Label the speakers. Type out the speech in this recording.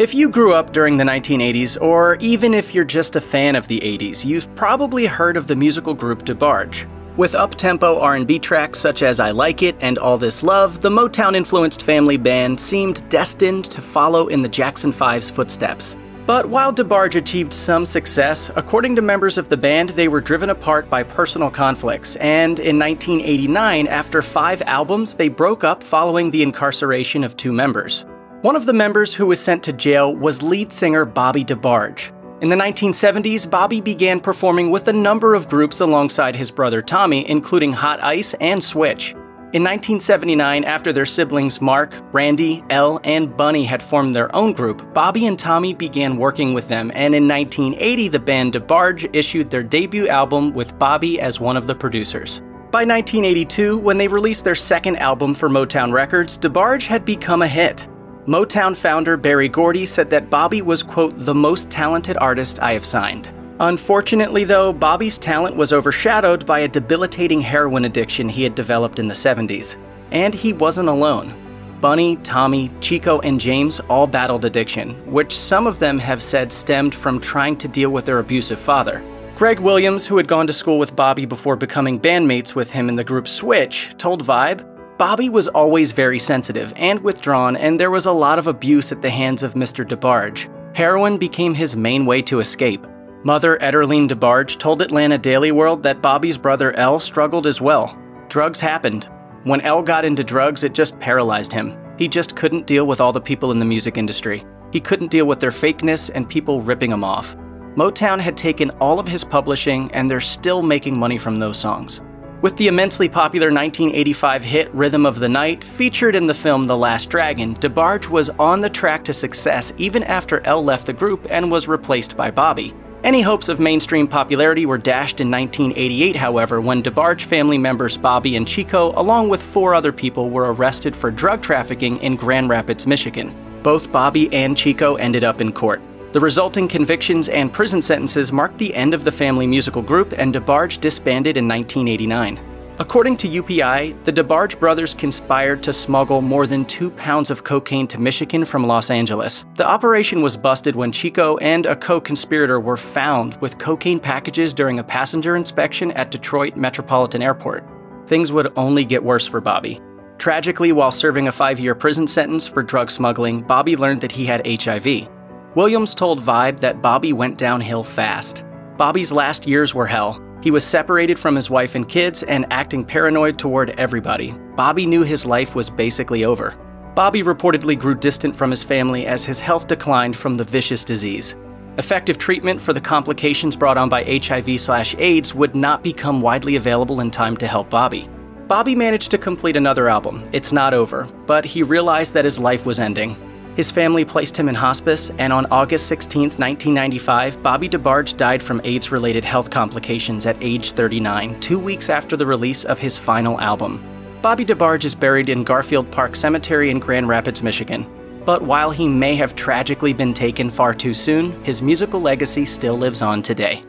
Speaker 1: If you grew up during the 1980s, or even if you're just a fan of the 80s, you've probably heard of the musical group DeBarge. With up-tempo R&B tracks such as I Like It and All This Love, the Motown-influenced family band seemed destined to follow in the Jackson 5's footsteps. But while DeBarge achieved some success, according to members of the band, they were driven apart by personal conflicts, and in 1989, after 5 albums, they broke up following the incarceration of 2 members. One of the members who was sent to jail was lead singer Bobby DeBarge. In the 1970s, Bobby began performing with a number of groups alongside his brother Tommy, including Hot Ice and Switch. In 1979, after their siblings Mark, Randy, Elle, and Bunny had formed their own group, Bobby and Tommy began working with them, and in 1980, the band DeBarge issued their debut album with Bobby as one of the producers. By 1982, when they released their second album for Motown Records, DeBarge had become a hit. Motown founder Berry Gordy said that Bobby was, quote, the most talented artist I have signed. Unfortunately though, Bobby's talent was overshadowed by a debilitating heroin addiction he had developed in the 70s. And he wasn't alone. Bunny, Tommy, Chico, and James all battled addiction, which some of them have said stemmed from trying to deal with their abusive father. Greg Williams, who had gone to school with Bobby before becoming bandmates with him in the group Switch, told Vibe, Bobby was always very sensitive and withdrawn, and there was a lot of abuse at the hands of Mr. DeBarge. Heroin became his main way to escape. Mother Ederline DeBarge told Atlanta Daily World that Bobby's brother Elle struggled as well. Drugs happened. When Elle got into drugs, it just paralyzed him. He just couldn't deal with all the people in the music industry. He couldn't deal with their fakeness and people ripping him off. Motown had taken all of his publishing, and they're still making money from those songs. With the immensely popular 1985 hit Rhythm of the Night featured in the film The Last Dragon, DeBarge was on the track to success even after Elle left the group and was replaced by Bobby. Any hopes of mainstream popularity were dashed in 1988, however, when DeBarge family members Bobby and Chico, along with 4 other people, were arrested for drug trafficking in Grand Rapids, Michigan. Both Bobby and Chico ended up in court. The resulting convictions and prison sentences marked the end of the family musical group, and DeBarge disbanded in 1989. According to UPI, the DeBarge brothers conspired to smuggle more than 2 pounds of cocaine to Michigan from Los Angeles. The operation was busted when Chico and a co-conspirator were found with cocaine packages during a passenger inspection at Detroit Metropolitan Airport. Things would only get worse for Bobby. Tragically, while serving a 5-year prison sentence for drug smuggling, Bobby learned that he had HIV. Williams told Vibe that Bobby went downhill fast. Bobby's last years were hell. He was separated from his wife and kids and acting paranoid toward everybody. Bobby knew his life was basically over. Bobby reportedly grew distant from his family as his health declined from the vicious disease. Effective treatment for the complications brought on by HIV/AIDS would not become widely available in time to help Bobby. Bobby managed to complete another album, It's Not Over, but he realized that his life was ending. His family placed him in hospice, and on August 16, 1995, Bobby DeBarge died from AIDS-related health complications at age 39, 2 weeks after the release of his final album. Bobby DeBarge is buried in Garfield Park Cemetery in Grand Rapids, Michigan. But while he may have tragically been taken far too soon, his musical legacy still lives on today.